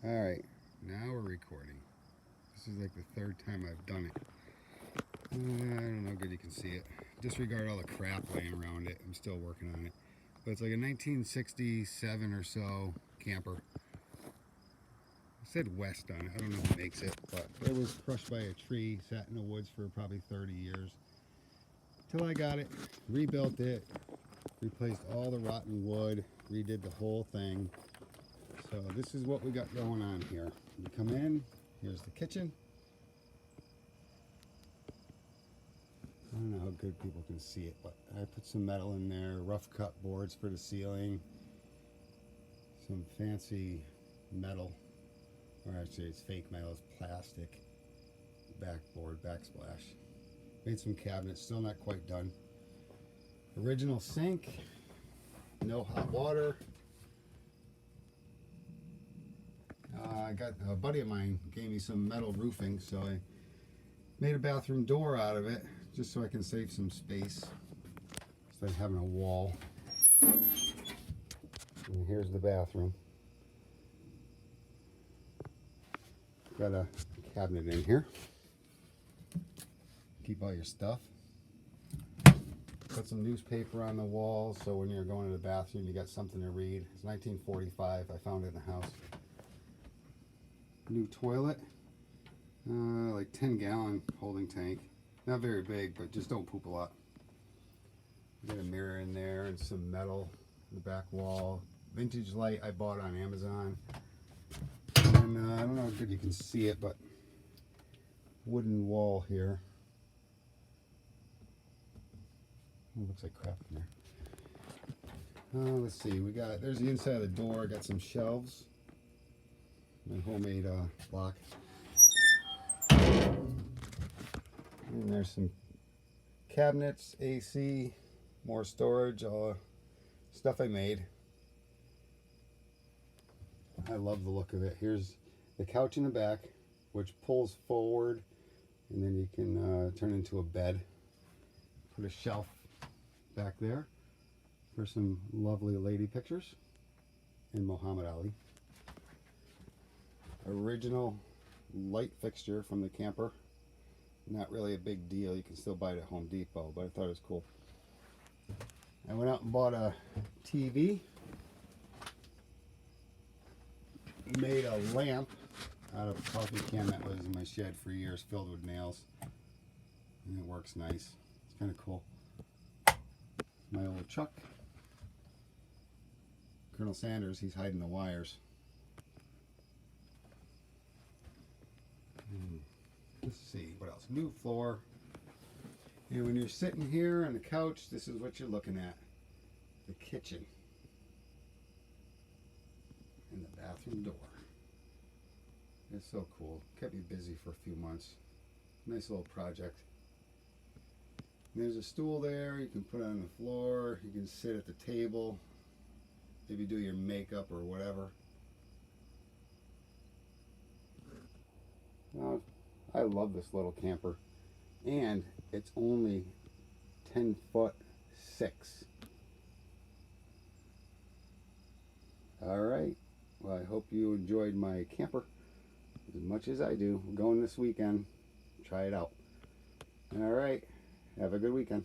Alright, now we're recording. This is like the third time I've done it. I don't know how good you can see it. Disregard all the crap laying around it. I'm still working on it. But it's like a 1967 or so camper. I said West on it. I don't know who makes it, but it was crushed by a tree, sat in the woods for probably 30 years. Till I got it, rebuilt it, replaced all the rotten wood, redid the whole thing. So this is what we got going on here. You come in, here's the kitchen. I don't know how good people can see it, but I put some metal in there, rough cut boards for the ceiling, some fancy metal, or actually it's fake metal, it's plastic, backboard, backsplash. Made some cabinets, still not quite done. Original sink, no hot water. I got a buddy of mine gave me some metal roofing, so I made a bathroom door out of it just so I can save some space instead of having a wall. And here's the bathroom. Got a cabinet in here. Keep all your stuff. Put some newspaper on the wall so when you're going to the bathroom you got something to read. It's 1945. I found it in the house. New toilet, like 10-gallon holding tank. Not very big, but just don't poop a lot. Got a mirror in there and some metal in the back wall. Vintage light I bought on Amazon. And I don't know how good you can see it, but wooden wall here. It looks like crap in there. Let's see, there's the inside of the door. Got some shelves. My homemade block. And there's some cabinets, AC, more storage, stuff I made. I love the look of it. Here's the couch in the back, which pulls forward, and then you can turn into a bed. Put a shelf back there for some lovely lady pictures and Muhammad Ali. Original light fixture from the camper. Not really a big deal. You can still buy it at Home Depot, but I thought it was cool. I went out and bought a TV. Made a lamp out of a coffee can that was in my shed for years, filled with nails. And it works nice. It's kind of cool. My old Chuck. Colonel Sanders, he's hiding the wires. Let's see, what else? New floor. And when you're sitting here on the couch, this is what you're looking at. The kitchen. And the bathroom door. It's so cool. Kept me busy for a few months. Nice little project. And there's a stool there. You can put it on the floor. You can sit at the table. Maybe do your makeup or whatever. I love this little camper, and it's only 10'6". All right, well, I hope you enjoyed my camper as much as I do. We're going this weekend. Try it out. All right, have a good weekend.